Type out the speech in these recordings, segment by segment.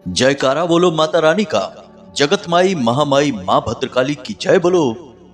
जयकारा बोलो माता रानी का। जगत माई महामाई माँ भद्रकाली की जय बोलो।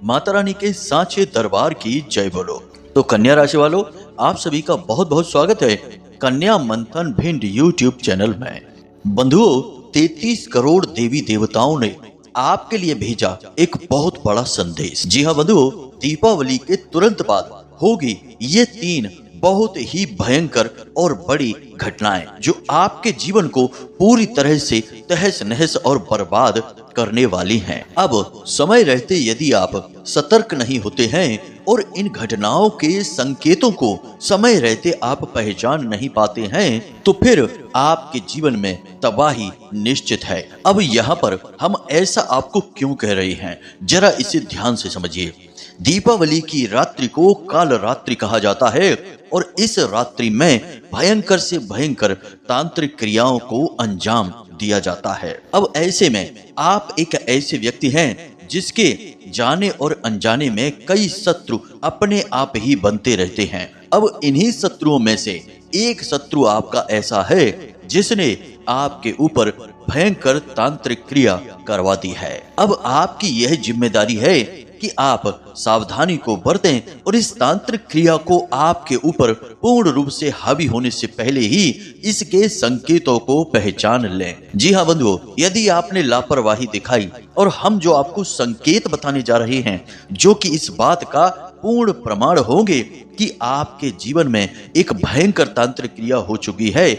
माता रानी के सांचे दरबार की जय बोलो। तो कन्या राशि वालों, आप सभी का बहुत बहुत स्वागत है कन्या मंथन भिंड यूट्यूब चैनल में। बंधुओं, 33 करोड़ देवी देवताओं ने आपके लिए भेजा एक बहुत बड़ा संदेश। जी हाँ बंधुओं, दीपावली के तुरंत बाद होगी ये 3 बहुत ही भयंकर और बड़ी घटनाएं जो आपके जीवन को पूरी तरह से तहस नहस और बर्बाद करने वाली हैं। अब समय रहते यदि आप सतर्क नहीं होते हैं और इन घटनाओं के संकेतों को समय रहते आप पहचान नहीं पाते हैं तो फिर आपके जीवन में तबाही निश्चित है। अब यहाँ पर हम ऐसा आपको क्यों कह रहे हैं, जरा इसे ध्यान से समझिए। दीपावली की रात्रि को काल रात्रि कहा जाता है और इस रात्रि में भयंकर से भयंकर तांत्रिक क्रियाओं को अंजाम दिया जाता है। अब ऐसे में आप एक ऐसे व्यक्ति हैं जिसके जाने और अनजाने में कई शत्रु अपने आप ही बनते रहते हैं। अब इन्हीं शत्रुओं में से एक शत्रु आपका ऐसा है जिसने आपके ऊपर भयंकर तांत्रिक क्रिया करवा दी है। अब आपकी यह जिम्मेदारी है कि आप सावधानी को बरतें और इस तांत्रिक क्रिया को आपके ऊपर पूर्ण रूप से हावी होने से पहले ही इसके संकेतों को पहचान लें। जी हाँ बंधुओं, यदि आपने लापरवाही दिखाई और हम जो आपको संकेत बताने जा रहे हैं जो कि इस बात का पूर्ण प्रमाण होंगे कि आपके जीवन में एक भयंकर तांत्रिक क्रिया हो चुकी है,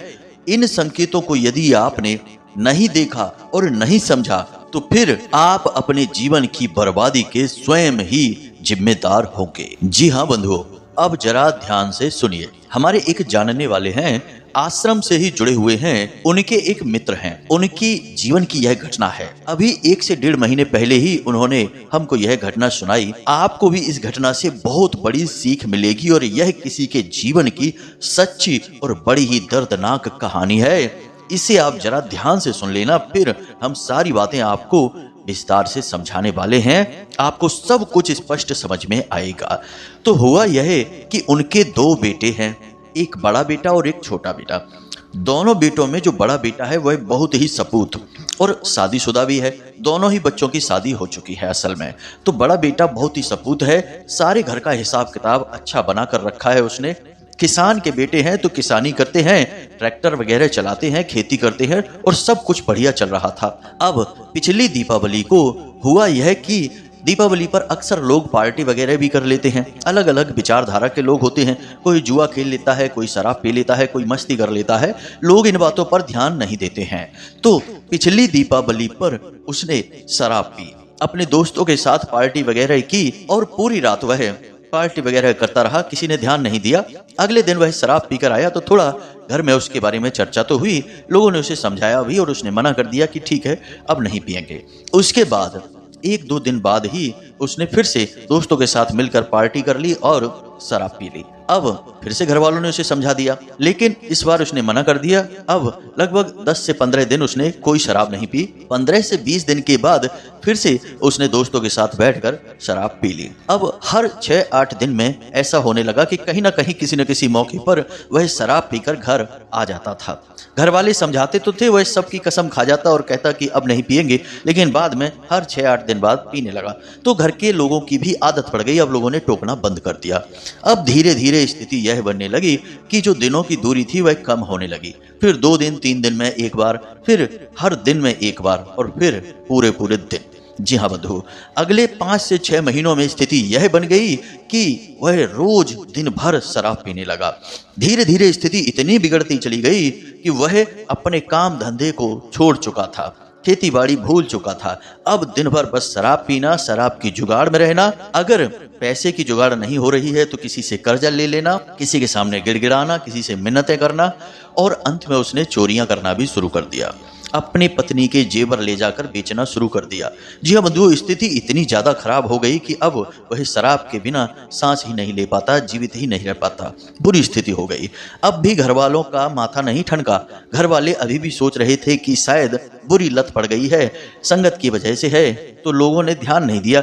इन संकेतों को यदि आपने नहीं देखा और नहीं समझा तो फिर आप अपने जीवन की बर्बादी के स्वयं ही जिम्मेदार होंगे। जी हाँ बंधुओं, अब जरा ध्यान से सुनिए। हमारे एक जानने वाले हैं, आश्रम से ही जुड़े हुए हैं, उनके एक मित्र हैं, उनकी जीवन की यह घटना है। अभी 1 से 1.5 महीने पहले ही उन्होंने हमको यह घटना सुनाई। आपको भी इस घटना से बहुत बड़ी सीख मिलेगी और यह किसी के जीवन की सच्ची और बड़ी ही दर्दनाक कहानी है। इसे आप जरा ध्यान से सुन लेना, फिर हम सारी बातें आपको विस्तार से समझाने वाले हैं, आपको सब कुछ स्पष्ट समझ में आएगा। तो हुआ यह कि उनके 2 बेटे हैं, एक बड़ा बेटा और एक छोटा बेटा। दोनों बेटों में जो बड़ा बेटा है वह बहुत ही सपूत और शादीशुदा भी है। दोनों ही बच्चों की शादी हो चुकी है असल में। तो बड़ा बेटा बहुत ही सपूत है, सारे घर का हिसाब किताब अच्छा बना कर रखा है उसने। किसान के बेटे हैं तो किसानी करते हैं, ट्रैक्टर वगैरह चलाते हैं, खेती करते हैं और सब कुछ बढ़िया चल रहा था। अब पिछली दीपावली को हुआ यह कि दीपावली पर अक्सर लोग पार्टी वगैरह भी कर लेते हैं। अलग अलग विचारधारा के लोग होते हैं, कोई जुआ खेल लेता है, कोई शराब पी लेता है, कोई मस्ती कर लेता है। लोग इन बातों पर ध्यान नहीं देते हैं। तो पिछली दीपावली पर उसने शराब पी, अपने दोस्तों के साथ पार्टी वगैरह की और पूरी रात वह पार्टी वगैरह करता रहा, किसी ने ध्यान नहीं दिया। अगले दिन वह शराब पीकर आया तो थोड़ा घर में उसके बारे में चर्चा तो हुई, लोगों ने उसे समझाया भी और उसने मना कर दिया कि ठीक है अब नहीं पिएंगे। उसके बाद 1-2 दिन बाद ही उसने फिर से दोस्तों के साथ मिलकर पार्टी कर ली और शराब पी ली। अब फिर से घर वालों ने उसे समझा दिया, लेकिन इस बार उसने मना कर दिया। अब लगभग 10 से 15 दिन उसने कोई शराब नहीं पी। 15 से 20 दिन के बाद फिर से उसने दोस्तों के साथ बैठकर शराब पी ली। अब हर 6-8 दिन में ऐसा होने लगा कि कहीं ना कहीं किसी न किसी मौके पर वह शराब पीकर घर आ जाता था। घर वाले समझाते तो थे, वह सबकी कसम खा जाता और कहता कि अब नहीं पिएंगे, लेकिन बाद में हर 6-8 दिन बाद पीने लगा। तो घर के लोगों की भी आदत पड़ गई, अब लोगों ने टोकना बंद कर दिया। अब धीरे धीरे स्थिति यह बनने लगी कि जो दिनों की दूरी थी वह कम होने लगी। फिर 2 दिन 3 दिन में एक बार, फिर हर दिन में एक बार और फिर पूरे पूरे दिन। जी हाँ बंधु, अगले 5 से 6 महीनों में स्थिति यह बन गई कि वह रोज दिन भर शराब पीने लगा। धीरे धीरे स्थिति इतनी बिगड़ती चली गई कि वह अपने काम धंधे को छोड़ चुका था, खेती बाड़ी भूल चुका था। अब दिन भर बस शराब पीना, शराब की जुगाड़ में रहना। अगर पैसे की जुगाड़ नहीं हो रही है तो किसी से कर्जा ले लेना, किसी के सामने गिड़गिड़ाना, किसी से मिन्नतें करना और अंत में उसने चोरियां करना भी शुरू कर दिया। अपनी पत्नी के जेवर ले जाकर बेचना शुरू कर दिया। जी हाँ बंधुओं, स्थिति इतनी ज्यादा खराब हो गई कि अब वह शराब के बिना सांस ही नहीं ले पाता, जीवित ही नहीं रह पाता। बुरी स्थिति हो गई। अब भी घर वालों का माथा नहीं ठनका। घर वाले अभी भी सोच रहे थे कि शायद बुरी लत पड़ गई है, संगत की वजह से है, तो लोगों ने ध्यान नहीं दिया।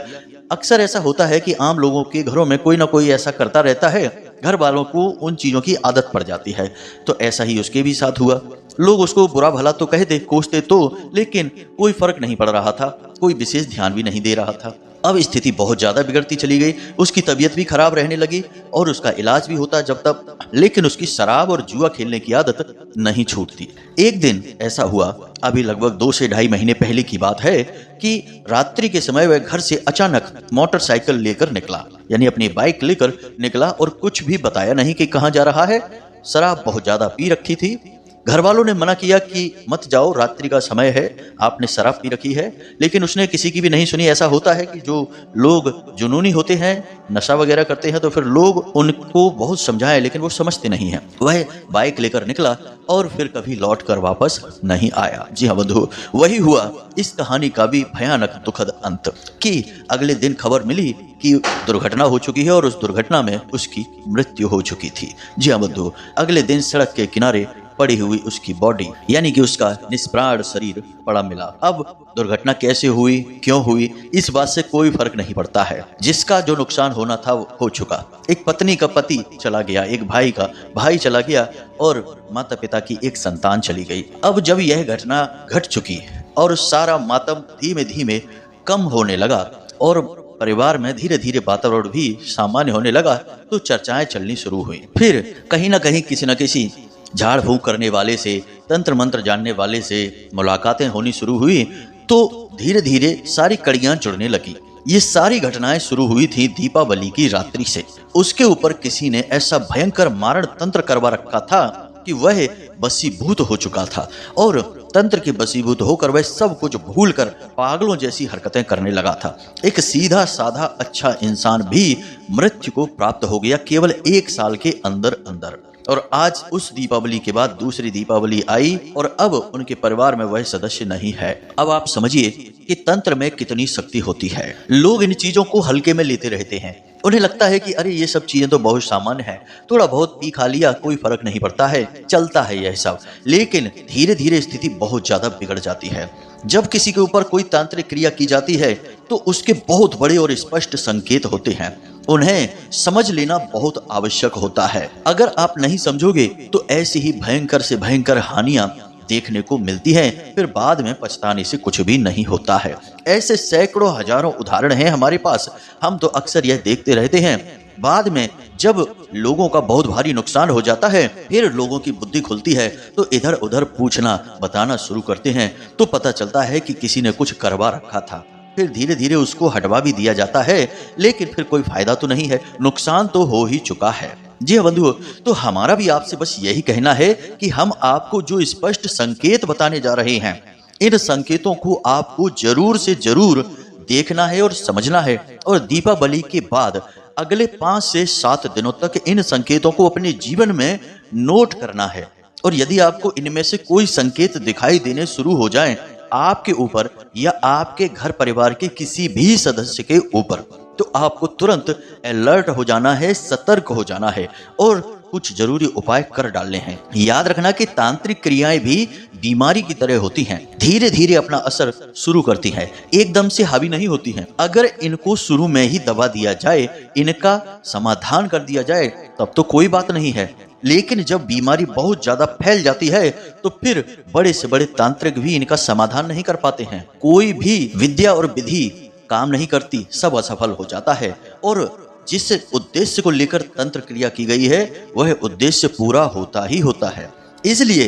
अक्सर ऐसा होता है कि आम लोगों के घरों में कोई ना कोई ऐसा करता रहता है, घर वालों को उन चीजों की आदत पड़ जाती है। तो ऐसा ही उसके भी साथ हुआ। लोग उसको बुरा भला तो कहते, कोसते तो, लेकिन कोई फर्क नहीं पड़ रहा था, कोई विशेष ध्यान भी नहीं दे रहा था। अब स्थिति बहुत ज्यादा बिगड़ती चली गई, उसकी तबीयत भी खराब रहने लगी और उसका इलाज भी होता जब तब, लेकिन उसकी शराब और जुआ खेलने की आदत नहीं छूटती। एक दिन ऐसा हुआ, अभी लगभग 2 से ढाई महीने पहले की बात है, कि रात्रि के समय वह घर से अचानक मोटरसाइकिल लेकर निकला, यानी अपनी बाइक लेकर निकला और कुछ भी बताया नहीं कि कहाँ जा रहा है। शराब बहुत ज्यादा पी रखी थी। घर वालों ने मना किया कि मत जाओ, रात्रि का समय है, आपने शराब पी रखी है, लेकिन उसने किसी की भी नहीं सुनी। ऐसा होता है कि जो लोग जुनूनी होते हैं, नशा वगैरह करते हैं, तो फिर लोग उनको बहुत समझाएं लेकिन वो समझते नहीं हैं। वह बाइक लेकर निकला और फिर कभी लौट कर वापस नहीं आया। जी हाँ बंधु, वही हुआ इस कहानी का भी भयानक दुखद अंत, कि अगले दिन खबर मिली कि दुर्घटना हो चुकी है और उस दुर्घटना में उसकी मृत्यु हो चुकी थी। जी हाँ बंधु, अगले दिन सड़क के किनारे पड़ी हुई उसकी बॉडी, यानी कि उसका निष्प्राण शरीर पड़ा मिला। अब दुर्घटना कैसे हुई, क्यों हुई, इस बात से कोई फर्क नहीं पड़ता है। जिसका जो नुकसान होना था वो हो चुका। एक पत्नी का पति चला गया, एक भाई का भाई चला गया और माता पिता की एक संतान चली गई। अब जब यह घटना घट चुकी और सारा मातम धीमे धीमे कम होने लगा और परिवार में धीरे धीरे वातावरण भी सामान्य होने लगा, तो चर्चाएं चलनी शुरू हुई। फिर कहीं ना कहीं किसी न किसी झाड़ फूंक करने वाले से, तंत्र मंत्र जानने वाले से मुलाकातें होनी शुरू हुई, तो धीरे धीरे सारी कड़ियां जुड़ने लगी। ये सारी घटनाएं शुरू हुई थी दीपावली की रात्रि से। उसके ऊपर किसी ने ऐसा भयंकर मारण तंत्र करवा रखा था कि वह बसीभूत हो चुका था और तंत्र के बसीभूत होकर वह सब कुछ भूलकर पागलों जैसी हरकतें करने लगा था। एक सीधा साधा अच्छा इंसान भी मृत्यु को प्राप्त हो गया केवल 1 साल के अंदर अंदर। और आज उस दीपावली के बाद दूसरी दीपावली आई और अब उनके परिवार में वह सदस्य नहीं है। अब आप समझिए कि तंत्र में कितनी शक्ति होती है। लोग इन चीजों को हल्के में लेते रहते हैं। उन्हें लगता है कि अरे ये सब चीजें तो बहुत सामान्य है, थोड़ा बहुत पी खा लिया, कोई फर्क नहीं पड़ता है, चलता है यह सब। लेकिन धीरे धीरे स्थिति बहुत ज्यादा बिगड़ जाती है। जब किसी के ऊपर कोई तांत्रिक क्रिया की जाती है तो उसके बहुत बड़े और स्पष्ट संकेत होते हैं। उन्हें समझ लेना बहुत आवश्यक होता है। अगर आप नहीं समझोगे तो ऐसी ही भयंकर से भयंकर हानियां देखने को मिलती है, फिर बाद में पछताने से कुछ भी नहीं होता है। ऐसे सैकड़ों हजारों उदाहरण हैं हमारे पास। हम तो अक्सर यह देखते रहते हैं। बाद में जब लोगों का बहुत भारी नुकसान हो जाता है, फिर लोगों की बुद्धि खुलती है तो इधर उधर पूछना बताना शुरू करते हैं, तो पता चलता है कि किसी ने कुछ करवा रखा था। फिर धीरे धीरे उसको हटवा भी दिया जाता है, लेकिन फिर कोई फायदा तो नहीं है, नुकसान तो हो ही चुका है। जी हाँ बंधुओं, तो हमारा भी आपसे बस यही कहना है कि हम आपको जो स्पष्ट संकेत बताने जा रहे हैं, इन संकेतों को आपको जरूर से जरूर देखना है और समझना है। और दीपावली के बाद अगले 5 से 7 दिनों तक इन संकेतों को अपने जीवन में नोट करना है। और यदि आपको इनमें से कोई संकेत दिखाई देने शुरू हो जाएं, आपके ऊपर या आपके घर परिवार के किसी भी सदस्य के ऊपर, तो आपको तुरंत अलर्ट हो जाना है, सतर्क हो जाना है और कुछ जरूरी उपाय कर डालने हैं। याद रखना कि तांत्रिक क्रियाएं भी बीमारी की तरह होती हैं, धीरे धीरे अपना असर शुरू करती हैं, एकदम से हावी नहीं होती हैं। अगर इनको शुरू में ही दबा दिया जाए, इनका समाधान कर दिया जाए, तब तो कोई बात नहीं है। लेकिन जब बीमारी बहुत ज्यादा फैल जाती है तो फिर बड़े से बड़े तांत्रिक भी इनका समाधान नहीं कर पाते हैं। कोई भी विद्या और विधि काम नहीं करती, सब असफल हो जाता है। और जिस उद्देश्य को लेकर तंत्र क्रिया की गई है, वह उद्देश्य पूरा होता ही होता है। इसलिए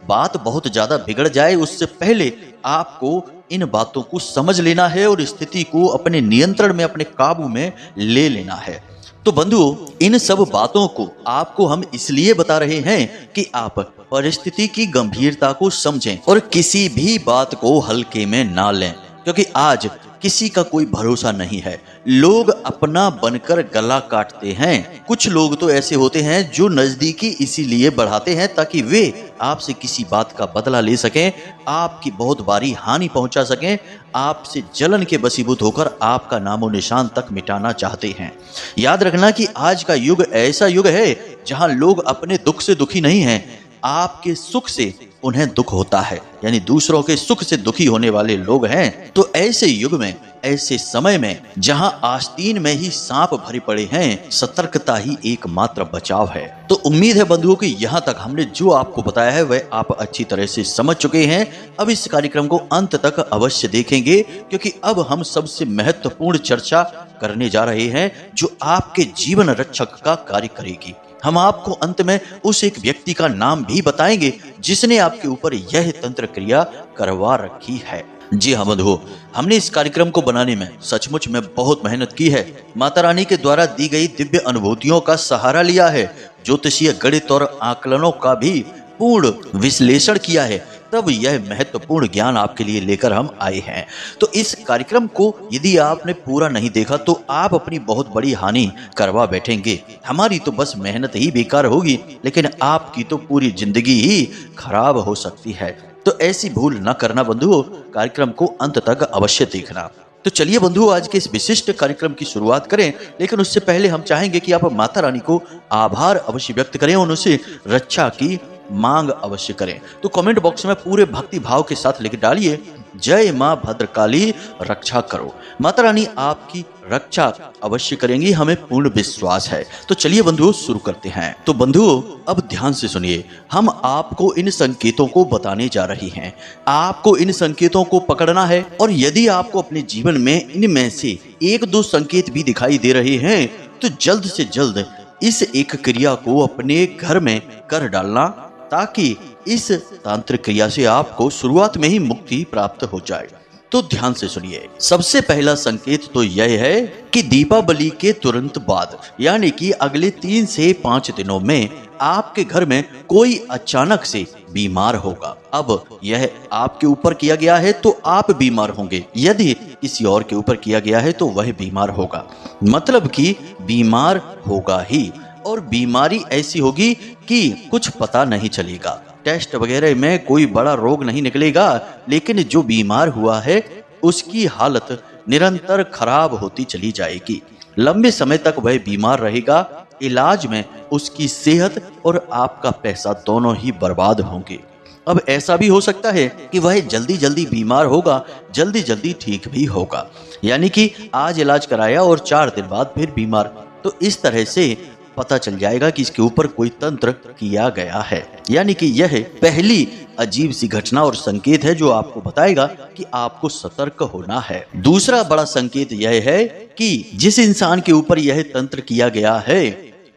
बात बहुत ज्यादा बिगड़ जाए उससे पहले आपको इन बातों को समझ लेना है और स्थिति को अपने नियंत्रण में, अपने काबू में ले लेना है। तो बंधुओं, इन सब बातों को आपको हम इसलिए बता रहे हैं कि आप परिस्थिति की गंभीरता को समझें और किसी भी बात को हल्के में ना लें, क्योंकि आज किसी का कोई भरोसा नहीं है। लोग अपना बनकर गला काटते हैं। कुछ लोग तो ऐसे होते हैं जो नजदीकी इसीलिए बढ़ाते हैं ताकि वे आपसे किसी बात का बदला ले सकें, आपकी बहुत भारी हानि पहुंचा सकें, आपसे जलन के बसीभूत होकर आपका नामो निशान तक मिटाना चाहते हैं। याद रखना कि आज का युग ऐसा युग है जहां लोग अपने दुख से दुखी नहीं हैं, आपके सुख से उन्हें दुख होता है, यानी दूसरों के सुख से दुखी होने वाले लोग हैं। तो ऐसे युग में ऐसे समय में जहां आस्तीन में ही सांप भरे पड़े हैं, सतर्कता ही एकमात्र बचाव है। तो उम्मीद है बंधुओं कि यहाँ तक हमने जो आपको बताया है वह आप अच्छी तरह से समझ चुके हैं। अब इस कार्यक्रम को अंत तक अवश्य देखेंगे, क्योंकि अब हम सबसे महत्वपूर्ण चर्चा करने जा रहे हैं जो आपके जीवन रक्षक का कार्य करेगी। हम आपको अंत में उस एक व्यक्ति का नाम भी बताएंगे जिसने आपके ऊपर यह तंत्र क्रिया करवा रखी है। जी हाँ बंधुओं, हमने इस कार्यक्रम को बनाने में सचमुच में बहुत मेहनत की है। माता रानी के द्वारा दी गई दिव्य अनुभूतियों का सहारा लिया है, ज्योतिषीय गणित और आकलनों का भी पूर्ण विश्लेषण किया है, तब यह महत्वपूर्ण ज्ञान आपके लिए लेकर हम आए हैं। तो इस कार्यक्रम को यदि आपने पूरा नहीं देखा तो आप अपनी बहुत बड़ी हानि करवा बैठेंगे। हमारी तो बस मेहनत ही बेकार होगी, लेकिन आपकी तो पूरी जिंदगी ही खराब हो सकती है। तो ऐसी भूल न करना बंधुओं, कार्यक्रम को अंत तक अवश्य देखना। तो चलिए बंधुओं, आज के इस विशिष्ट कार्यक्रम की शुरुआत करें, लेकिन उससे पहले हम चाहेंगे कि आप माता रानी को आभार अवश्य व्यक्त करें और उनसे रक्षा की मांग अवश्य करें। तो कमेंट बॉक्स में पूरे भक्ति भाव के साथ लिख डालिए, जय मां भद्रकाली रक्षा करो। माता रानी आपकी रक्षा अवश्य करेंगी, हमें पूर्ण विश्वास है। तो चलिए बंधुओं शुरू करते हैं। तो बंधुओं अब ध्यान से सुनिए, हम आपको इन संकेतों को बताने जा रही हैं। आपको इन संकेतों को पकड़ना है, और यदि आपको अपने जीवन में इनमें से एक दो संकेत भी दिखाई दे रहे हैं तो जल्द से जल्द इस एक क्रिया को अपने घर में कर डालना, ताकि इस तांत्रिक क्रिया से आपको शुरुआत में ही मुक्ति प्राप्त हो जाए। तो ध्यान से सुनिए, सबसे पहला संकेत तो यह है कि दीपावली के तुरंत बाद, यानी कि अगले 3 से 5 दिनों में आपके घर में कोई अचानक से बीमार होगा। अब यह आपके ऊपर किया गया है तो आप बीमार होंगे, यदि किसी और के ऊपर किया गया है तो वह बीमार होगा। मतलब कि बीमार होगा ही, और बीमारी ऐसी होगी कि कुछ पता नहीं चलेगा। टेस्ट वगैरह में कोई बड़ा रोग नहीं निकलेगा, लेकिन जो बीमार हुआ है उसकी हालत निरंतर खराब होती चली जाएगी। लंबे समय तक वह बीमार रहेगा, इलाज में उसकी सेहत और आपका पैसा दोनों ही बर्बाद होंगे। अब ऐसा भी हो सकता है कि वह जल्दी जल्दी बीमार होगा, जल्दी जल्दी ठीक भी होगा, यानी कि आज इलाज कराया और 4 दिन बाद फिर बीमार। तो इस तरह से पता चल जाएगा कि इसके ऊपर कोई तंत्र किया गया है। यानी कि यह पहली अजीब सी घटना और संकेत है जो आपको बताएगा कि आपको सतर्क होना है। दूसरा बड़ा संकेत यह है कि जिस इंसान के ऊपर यह तंत्र किया गया है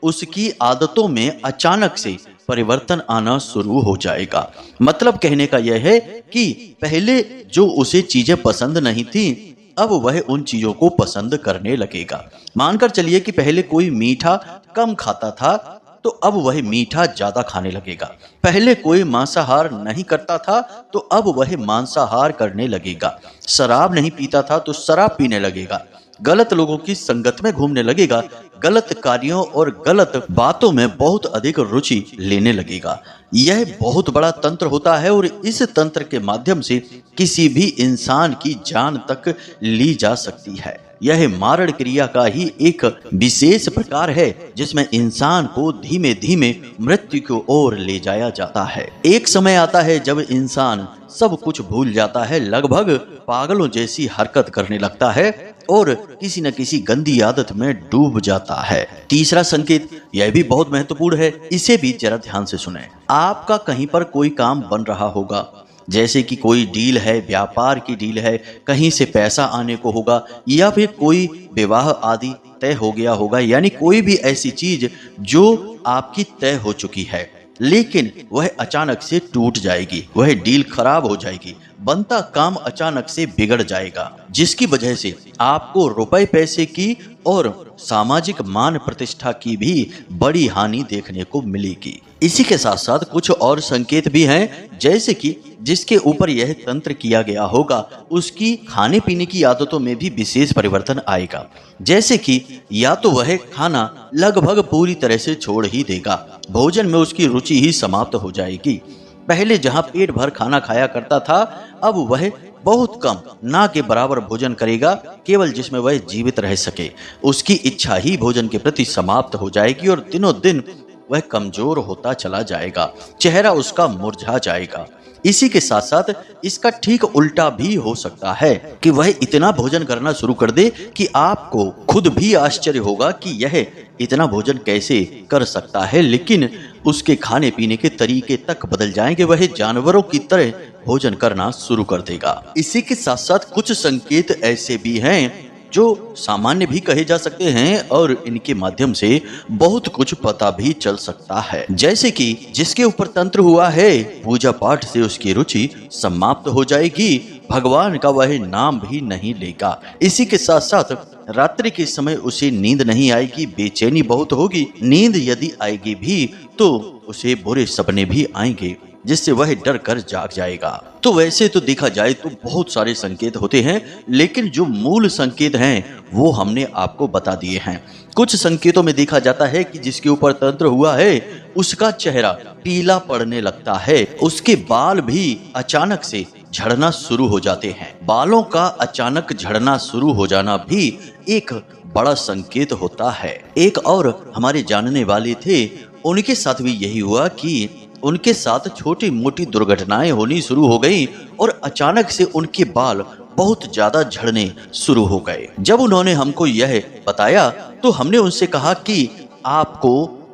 उसकी आदतों में अचानक से परिवर्तन आना शुरू हो जाएगा। मतलब कहने का यह है कि पहले जो उसे चीजें पसंद नहीं थी, अब वह उन चीजों को पसंद करने लगेगा। मानकर चलिए कि पहले कोई मीठा कम खाता था तो अब वह मीठा ज्यादा खाने लगेगा। पहले कोई मांसाहार नहीं करता था तो अब वह मांसाहार करने लगेगा। शराब नहीं पीता था तो शराब पीने लगेगा। गलत लोगों की संगत में घूमने लगेगा। गलत कार्यों और गलत बातों में बहुत अधिक रुचि लेने लगेगा। यह बहुत बड़ा तंत्र होता है, और इस तंत्र के माध्यम से किसी भी इंसान की जान तक ली जा सकती है। यह मारण क्रिया का ही एक विशेष प्रकार है जिसमें इंसान को धीमे धीमे मृत्यु की ओर ले जाया जाता है। एक समय आता है जब इंसान सब कुछ भूल जाता है, लगभग पागलों जैसी हरकत करने लगता है और किसी न किसी गंदी आदत में डूब जाता है। तीसरा संकेत यह भी बहुत महत्वपूर्ण है, इसे भी जरा ध्यान से सुनें। आपका कहीं पर कोई काम बन रहा होगा, जैसे कि कोई डील है, व्यापार की डील है, कहीं से पैसा आने को होगा, या फिर कोई विवाह आदि तय हो गया होगा, यानी कोई भी ऐसी चीज जो आपकी तय हो चुकी है, लेकिन वह अचानक से टूट जाएगी, वह डील खराब हो जाएगी, बनता काम अचानक से बिगड़ जाएगा, जिसकी वजह से आपको रुपए पैसे की और सामाजिक मान प्रतिष्ठा की भी बड़ी हानि देखने को मिलेगी। इसी के साथ साथ कुछ और संकेत भी हैं, जैसे कि जिसके ऊपर यह तंत्र किया गया होगा उसकी खाने पीने की आदतों में भी विशेष परिवर्तन आएगा। जैसे कि या तो वह खाना लगभग पूरी तरह से छोड़ ही देगा, भोजन में उसकी रुचि ही समाप्त हो जाएगी। पहले जहां पेट भर खाना खाया करता था, अब वह बहुत कम, ना के बराबर भोजन करेगा, केवल जिसमें वह जीवित रह सके। उसकी इच्छा ही भोजन के प्रति समाप्त हो जाएगी और दिनों दिन वह कमजोर होता चला जाएगा, चेहरा उसका मुरझा जाएगा। इसी के साथ साथ इसका ठीक उल्टा भी हो सकता है कि वह इतना भोजन करना शुरू कर दे कि आपको खुद भी आश्चर्य होगा कि यह इतना भोजन कैसे कर सकता है, लेकिन उसके खाने पीने के तरीके तक बदल जाएंगे, वह जानवरों की तरह भोजन करना शुरू कर देगा। इसी के साथ साथ कुछ संकेत ऐसे भी हैं जो सामान्य भी कहे जा सकते हैं और इनके माध्यम से बहुत कुछ पता भी चल सकता है। जैसे कि जिसके ऊपर तंत्र हुआ है, पूजा पाठ से उसकी रुचि समाप्त हो जाएगी, भगवान का वह नाम भी नहीं लेगा। इसी के साथ साथ रात्रि के समय उसे नींद नहीं आएगी, बेचैनी बहुत होगी, नींद यदि आएगी भी तो उसे बुरे सपने भी आएंगे जिससे वह डर कर जाग जाएगा। तो वैसे तो देखा जाए तो बहुत सारे संकेत होते हैं, लेकिन जो मूल संकेत हैं वो हमने आपको बता दिए हैं। कुछ संकेतों में देखा जाता है कि जिसके ऊपर तंत्र हुआ है उसका चेहरा पीला पड़ने लगता है, उसके बाल भी अचानक से झड़ना शुरू हो जाते हैं। बालों का अचानक झड़ना शुरू हो जाना भी एक बड़ा संकेत होता है। एक और हमारे जानने वाले थे, उनके साथ भी यही हुआ कि उनके साथ छोटी मोटी दुर्घटनाएं होनी शुरू हो गई और अचानक से उनके बाल बहुत ज्यादा झड़ने शुरू हो गए। जब उन्होंने हमको यह बताया तो हमने उनसे कहा कि आपको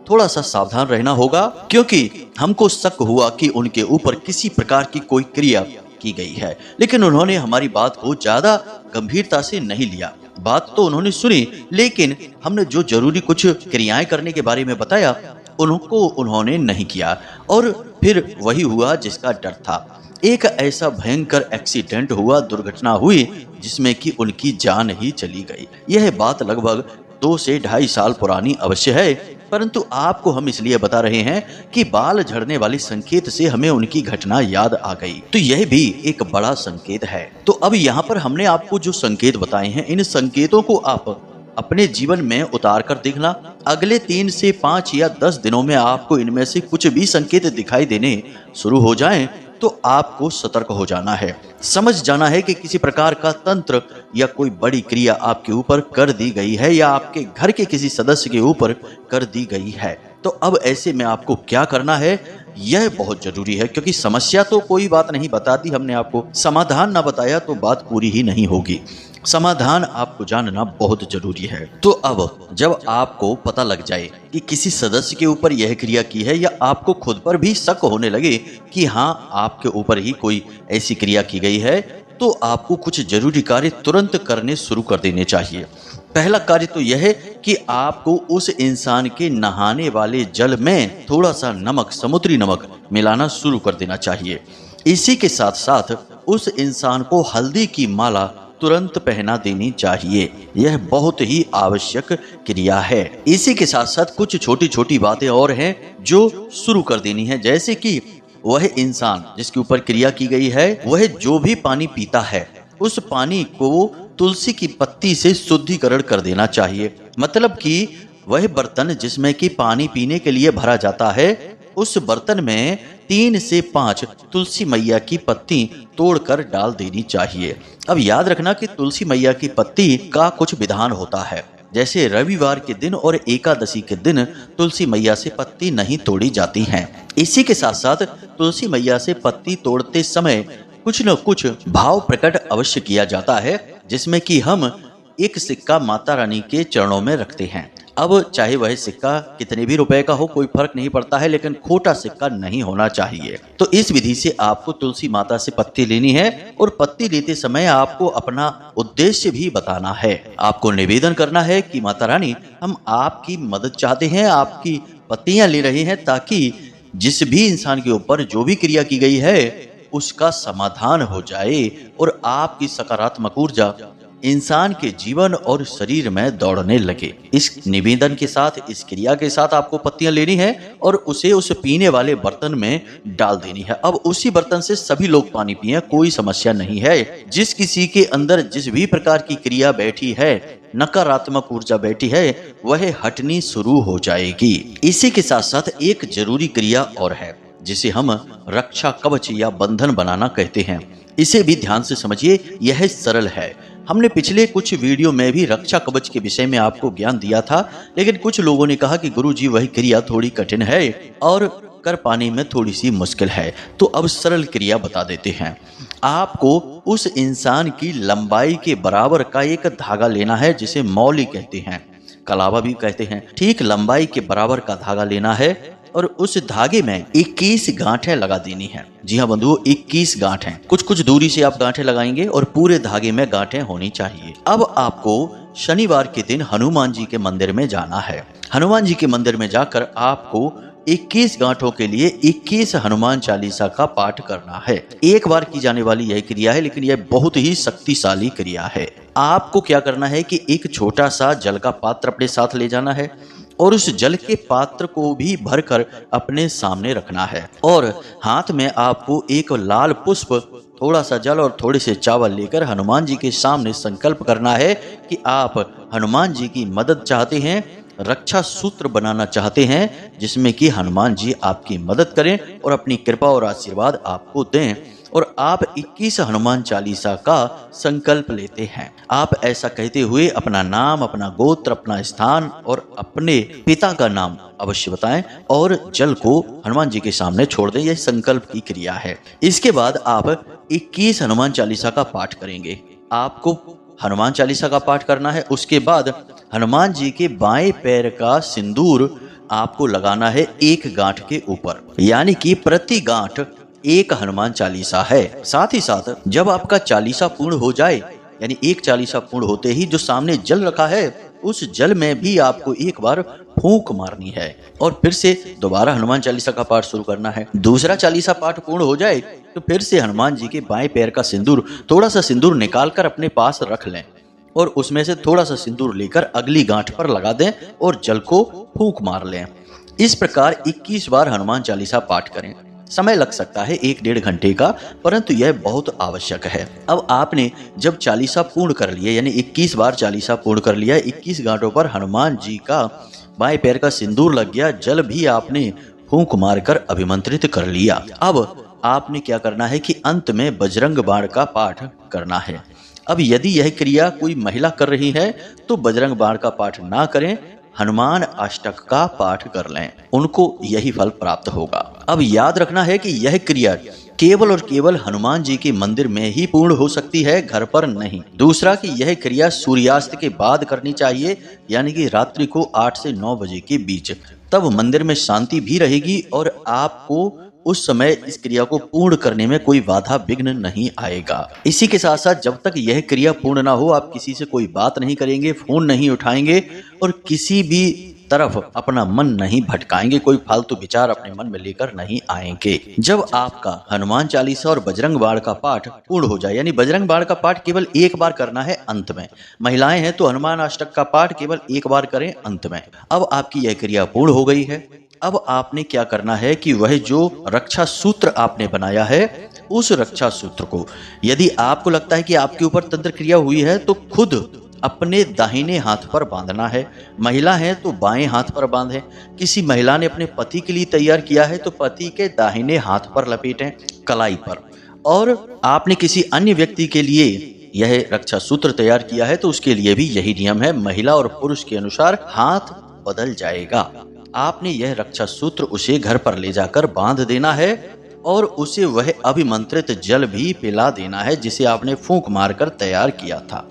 थोड़ा सा सावधान रहना होगा, क्योंकि हमको शक हुआ कि उनके ऊपर किसी प्रकार की कोई क्रिया की गई है। लेकिन उन्होंने हमारी बात को ज्यादा गंभीरता से नहीं लिया। बात तो उन्होंने सुनी, लेकिन हमने जो जरूरी कुछ क्रियाएं करने के बारे में बताया उनको उन्होंने नहीं किया और फिर वही हुआ जिसका डर था। एक ऐसा भयंकर एक्सीडेंट हुआ, दुर्घटना हुई जिसमें कि उनकी जान ही चली गई। यह बात लगभग 2 से 2.5 साल पुरानी अवश्य है, परंतु आपको हम इसलिए बता रहे हैं कि बाल झड़ने वाले संकेत से हमें उनकी घटना याद आ गई, तो यह भी एक बड़ा संकेत है। तो अब यहाँ पर हमने आपको जो संकेत बताए हैं, इन संकेतों को आप अपने जीवन में उतार कर देखना। अगले 3 से 5 या 10 दिनों में आपको इनमें से कुछ भी संकेत दिखाई देने शुरू हो जाएं तो आपको सतर्क हो जाना है, समझ जाना है कि किसी प्रकार का तंत्र या कोई बड़ी क्रिया आपके ऊपर कर दी गई है या आपके घर के किसी सदस्य के ऊपर कर दी गई है। तो अब ऐसे में आपको क्या करना है यह बहुत जरूरी है, क्योंकि समस्या तो कोई बात नहीं बताती, हमने आपको समाधान ना बताया तो बात पूरी ही नहीं होगी। समाधान आपको जानना बहुत जरूरी है। तो अब जब आपको पता लग जाए कि किसी सदस्य के ऊपर यह क्रिया की है या आपको खुद पर भी शक होने लगे कि हाँ आपके ऊपर ही कोई ऐसी क्रिया की गई है, तो आपको कुछ जरूरी कार्य तुरंत करने शुरू कर देने चाहिए। पहला कार्य तो यह है कि आपको उस इंसान के नहाने वाले जल में थोड़ा सा नमक, समुद्री नमक मिलाना शुरू कर देना चाहिए। इसी के साथ साथ उस इंसान को हल्दी की माला तुरंत पहना देनी चाहिए। यह बहुत ही आवश्यक क्रिया है। इसी के साथ साथ कुछ छोटी छोटी बातें और हैं जो शुरू कर देनी है, जैसे कि वह इंसान जिसके ऊपर क्रिया की गई है वह जो भी पानी पीता है उस पानी को तुलसी की पत्ती से शुद्धिकरण कर देना चाहिए। मतलब कि वह बर्तन जिसमें कि पानी पीने के लिए भरा जाता है उस बर्तन में 3 से 5 तुलसी मैया की पत्ती तोड़कर डाल देनी चाहिए। अब याद रखना कि तुलसी मैया की पत्ती का कुछ विधान होता है, जैसे रविवार के दिन और एकादशी के दिन तुलसी मैया से पत्ती नहीं तोड़ी जाती हैं। इसी के साथ साथ तुलसी मैया से पत्ती तोड़ते समय कुछ न कुछ भाव प्रकट अवश्य किया जाता है, जिसमें कि हम एक सिक्का माता रानी के चरणों में रखते हैं। अब चाहे वह सिक्का कितने भी रुपए का हो कोई फर्क नहीं पड़ता है, लेकिन खोटा सिक्का नहीं होना चाहिए। तो इस विधि से आपको तुलसी माता से पत्ती लेनी है और पत्ती लेते समय आपको अपना उद्देश्य भी बताना है। आपको निवेदन करना है कि माता रानी हम आपकी मदद चाहते हैं, आपकी पत्तियां ले रहे हैं ताकि जिस भी इंसान के ऊपर जो भी क्रिया की गई है उसका समाधान हो जाए और आपकी सकारात्मक ऊर्जा इंसान के जीवन और शरीर में दौड़ने लगे। इस निवेदन के साथ, इस क्रिया के साथ आपको पत्तियां लेनी है और उसे उस पीने वाले बर्तन में डाल देनी है। अब उसी बर्तन से सभी लोग पानी पिए, कोई समस्या नहीं है। जिस किसी के अंदर जिस भी प्रकार की क्रिया बैठी है, नकारात्मक ऊर्जा बैठी है, वह हटनी शुरू हो जाएगी। इसी के साथ साथ एक जरूरी क्रिया और है जिसे हम रक्षा कवच या बंधन बनाना कहते हैं। इसे भी ध्यान से समझिए, यह सरल है। हमने पिछले कुछ वीडियो में भी रक्षा कवच के विषय में आपको ज्ञान दिया था, लेकिन कुछ लोगों ने कहा कि गुरुजी वही क्रिया थोड़ी कठिन है और कर पाने में थोड़ी सी मुश्किल है। तो अब सरल क्रिया बता देते हैं। आपको उस इंसान की लंबाई के बराबर का एक धागा लेना है, जिसे मौली कहते हैं, कलावा भी कहते हैं। ठीक लंबाई के बराबर का धागा लेना है और उस धागे में 21 गांठें लगा देनी है। जी हाँ बंधुओं, 21 गांठें। कुछ कुछ दूरी से आप गांठें लगाएंगे और पूरे धागे में गांठें होनी चाहिए। अब आपको शनिवार के दिन हनुमान जी के मंदिर में जाना है। हनुमान जी के मंदिर में जाकर आपको 21 गांठों के लिए 21 हनुमान चालीसा का पाठ करना है। एक बार की जाने वाली यह क्रिया है, लेकिन यह बहुत ही शक्तिशाली क्रिया है। आपको क्या करना है कि एक छोटा सा जल का पात्र अपने साथ ले जाना है और उस जल के पात्र को भी भरकर अपने सामने रखना है और हाथ में आपको एक लाल पुष्प, थोड़ा सा जल और थोड़े से चावल लेकर हनुमान जी के सामने संकल्प करना है कि आप हनुमान जी की मदद चाहते हैं, रक्षा सूत्र बनाना चाहते हैं, जिसमें कि हनुमान जी आपकी मदद करें और अपनी कृपा और आशीर्वाद आपको दें। और आप 21 हनुमान चालीसा का संकल्प लेते हैं। आप ऐसा कहते हुए अपना नाम, अपना गोत्र, अपना स्थान और अपने पिता का नाम अवश्य बताएं और जल को हनुमान जी के सामने छोड़ दें। यह संकल्प की क्रिया है। इसके बाद आप 21 हनुमान चालीसा का पाठ करेंगे। आपको हनुमान चालीसा का पाठ करना है। उसके बाद हनुमान जी के बाएं पैर का सिंदूर आपको लगाना है एक गांठ के ऊपर, यानी कि प्रति गांठ एक हनुमान चालीसा है। साथ ही साथ जब आपका चालीसा पूर्ण हो जाए, यानी एक चालीसा पूर्ण होते ही जो सामने जल रखा है उस जल में भी आपको एक बार फूंक मारनी है और फिर से दोबारा हनुमान चालीसा का पाठ शुरू करना है। दूसरा चालीसा पाठ पूर्ण हो जाए तो फिर से हनुमान जी के बाएं पैर का सिंदूर, थोड़ा सा सिंदूर निकालकर अपने पास रख लें और उसमें से थोड़ा सा सिंदूर लेकर अगली गांठ पर लगा दें और जल को फूंक मार लें। इस प्रकार 21 बार हनुमान चालीसा पाठ करें। समय लग सकता है 1-1.5 घंटे का, परंतु यह बहुत आवश्यक है। अब आपने जब चालीसा पूर्ण कर लिया, यानी 21 बार चालीसा पूर्ण कर लिया, 21 गांठों पर हनुमान जी का बाएं पैर का सिंदूर लग गया, जल भी आपने फूंक मारकर अभिमंत्रित कर लिया। अब आपने क्या करना है कि अंत में बजरंग बाण का पाठ करना है। अब यदि यह क्रिया कोई महिला कर रही है तो बजरंग बाण का पाठ ना करें, हनुमान अष्टक का पाठ कर लें, उनको यही फल प्राप्त होगा। अब याद रखना है कि यह क्रिया केवल और केवल हनुमान जी के मंदिर में ही पूर्ण हो सकती है, घर पर नहीं। दूसरा कि यह क्रिया सूर्यास्त के बाद करनी चाहिए, यानी कि रात्रि को 8 से 9 बजे के बीच। तब मंदिर में शांति भी रहेगी और आपको उस समय इस क्रिया को पूर्ण करने में कोई बाधा विघ्न नहीं आएगा। इसी के साथ साथ जब तक यह क्रिया पूर्ण ना हो आप किसी से कोई बात नहीं करेंगे, फोन नहीं उठाएंगे और किसी भी तरफ अपना मन नहीं भटकाएंगे, कोई फालतू विचार अपने मन में लेकर नहीं आएंगे। जब आपका हनुमान चालीसा और बजरंग बाण का पाठ पूर्ण हो जाए, यानी बजरंग बाण का पाठ केवल एक बार करना है अंत में, महिलाएं हैं तो हनुमान अष्टक का पाठ केवल एक बार करें अंत में। अब आपकी यह क्रिया पूर्ण हो गई है। अब आपने क्या करना है कि वह जो रक्षा सूत्र आपने बनाया है उस रक्षा सूत्र को, यदि आपको लगता है कि आपके ऊपर तंत्र क्रिया हुई है तो खुद अपने दाहिने हाथ पर बांधना है। महिला है तो बाएं हाथ पर बांधें। किसी महिला ने अपने पति के लिए तैयार किया है तो पति के दाहिने हाथ पर लपेटें, कलाई पर। और आपने किसी अन्य व्यक्ति के लिए यह रक्षा सूत्र तैयार किया है तो उसके लिए भी यही नियम है, महिला और पुरुष के अनुसार हाथ बदल जाएगा। आपने यह रक्षा सूत्र उसे घर पर ले जाकर बांध देना है और उसे वह अभिमंत्रित जल भी पिला देना है जिसे आपने फूंक मारकर तैयार किया था।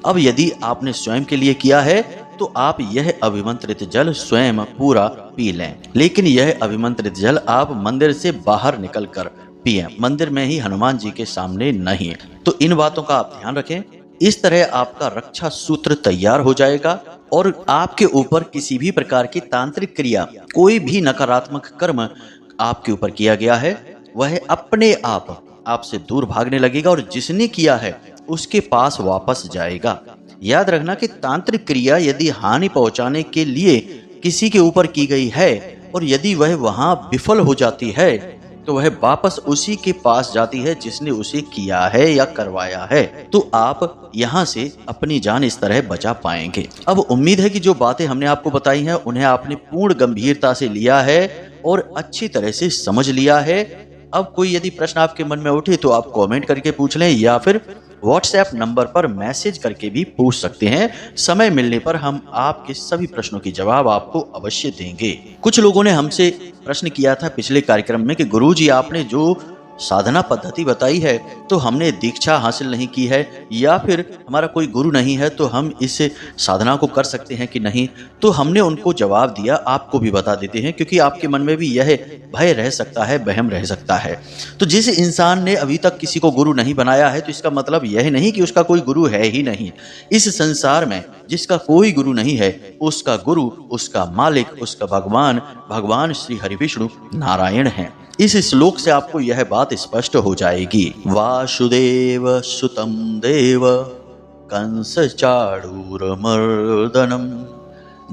अब यदि आपने स्वयं के लिए किया है तो आप यह अभिमंत्रित जल स्वयं पूरा पी लें, लेकिन यह अभिमंत्रित जल आप मंदिर से बाहर निकलकर पिएं, मंदिर में ही हनुमान जी के सामने नहीं। तो इन बातों का आप ध्यान रखें। इस तरह आपका रक्षा सूत्र तैयार हो जाएगा और आपके ऊपर किसी भी प्रकार की तांत्रिक क्रिया, कोई भी नकारात्मक कर्म आपके ऊपर किया गया है वह अपने आप आपसे दूर भागने लगेगा और जिसने किया है उसके पास वापस जाएगा। याद रखना कि तांत्रिक क्रिया यदि हानि पहुंचाने के लिए किसी के ऊपर की गई है और यदि वह वहां विफल हो जाती है तो वह वापस उसी के पास जाती है जिसने उसे किया है या करवाया है। तो आप यहाँ से अपनी जान इस तरह बचा पाएंगे। अब उम्मीद है कि जो बातें हमने आपको बताई हैं उन्हें आपने पूर्ण गंभीरता से लिया है और अच्छी तरह से समझ लिया है अब कोई यदि प्रश्न आपके मन में उठे तो आप कमेंट करके पूछ लें या फिर व्हाट्सएप नंबर पर मैसेज करके भी पूछ सकते हैं। समय मिलने पर हम आपके सभी प्रश्नों के जवाब आपको अवश्य देंगे। कुछ लोगों ने हमसे प्रश्न किया था पिछले कार्यक्रम में कि गुरुजी आपने जो साधना पद्धति बताई है तो हमने दीक्षा हासिल नहीं की है या फिर हमारा कोई गुरु नहीं है तो हम इस साधना को कर सकते हैं कि नहीं। तो हमने उनको जवाब दिया, आपको भी बता देते हैं क्योंकि आपके मन में भी यह भय रह सकता है, वहम रह सकता है। तो जिस इंसान ने अभी तक किसी को गुरु नहीं बनाया है तो इसका मतलब यह नहीं कि उसका कोई गुरु है ही नहीं। इस संसार में जिसका कोई गुरु नहीं है उसका गुरु, उसका मालिक, उसका भगवान श्री हरि विष्णु नारायण हैं। इस श्लोक से आपको यह बात स्पष्ट हो जाएगी। वासुदेव सुतं देव कंस चाणूरमर्दनम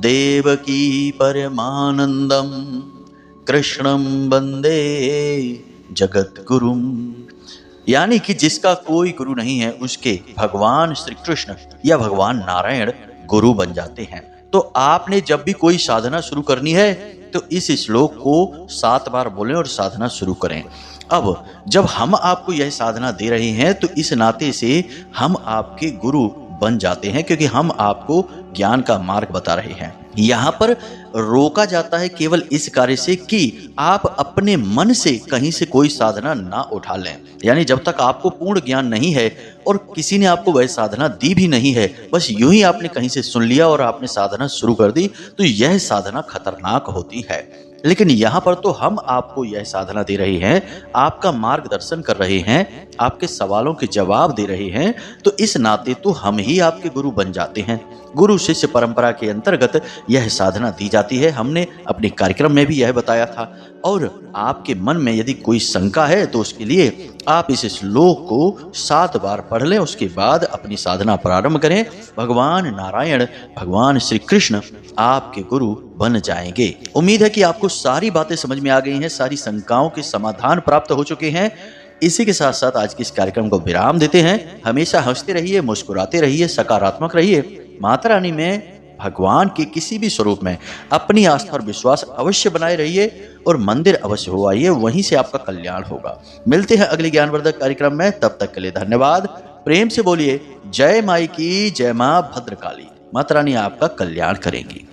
देवकी परमानंदम कृष्णं वंदे जगद्गुरुम। यानी कि जिसका कोई गुरु नहीं है उसके भगवान श्री कृष्ण या भगवान नारायण गुरु बन जाते हैं। तो आपने जब भी कोई साधना शुरू करनी है तो इस श्लोक को 7 बार बोलें और साधना शुरू करें। अब जब हम आपको यह साधना दे रहे हैं तो इस नाते से हम आपके गुरु बन जाते हैं क्योंकि हम आपको ज्ञान का मार्ग बता रहे हैं। यहाँ पर रोका जाता है केवल इस कार्य से कि आप अपने मन से कहीं से कोई साधना ना उठा लें। यानी जब तक आपको पूर्ण ज्ञान नहीं है और किसी ने आपको वह साधना दी भी नहीं है, बस यूं ही आपने कहीं से सुन लिया और आपने साधना शुरू कर दी, तो यह साधना खतरनाक होती है। लेकिन यहाँ पर तो हम आपको यह साधना दे रहे हैं, आपका मार्गदर्शन कर रहे हैं, आपके सवालों के जवाब दे रहे हैं, तो इस नाते तो हम ही आपके गुरु बन जाते हैं। गुरु शिष्य परंपरा के अंतर्गत यह साधना दी जाती है। हमने अपने कार्यक्रम में भी यह बताया था। और आपके मन में यदि कोई शंका है तो उसके लिए आप इस श्लोक को 7 बार पढ़ लें, उसके बाद अपनी साधना प्रारंभ करें। भगवान नारायण, भगवान श्री कृष्ण आपके गुरु बन जाएंगे। उम्मीद है कि आपको सारी बातें समझ में आ गई हैं, सारी शंकाओं के समाधान प्राप्त हो चुके हैं। इसी के साथ साथ आज के इस कार्यक्रम को विराम देते हैं। हमेशा हंसते रहिए, मुस्कुराते रहिए, सकारात्मक रहिए। माता रानी में, भगवान के किसी भी स्वरूप में अपनी आस्था और विश्वास अवश्य बनाए रहिए और मंदिर अवश्य हो आइए, वहीं से आपका कल्याण होगा। मिलते हैं अगले ज्ञानवर्धक कार्यक्रम में, तब तक के लिए धन्यवाद। प्रेम से बोलिए जय माई की जय, मां भद्रकाली। माता रानी आपका कल्याण करेंगी।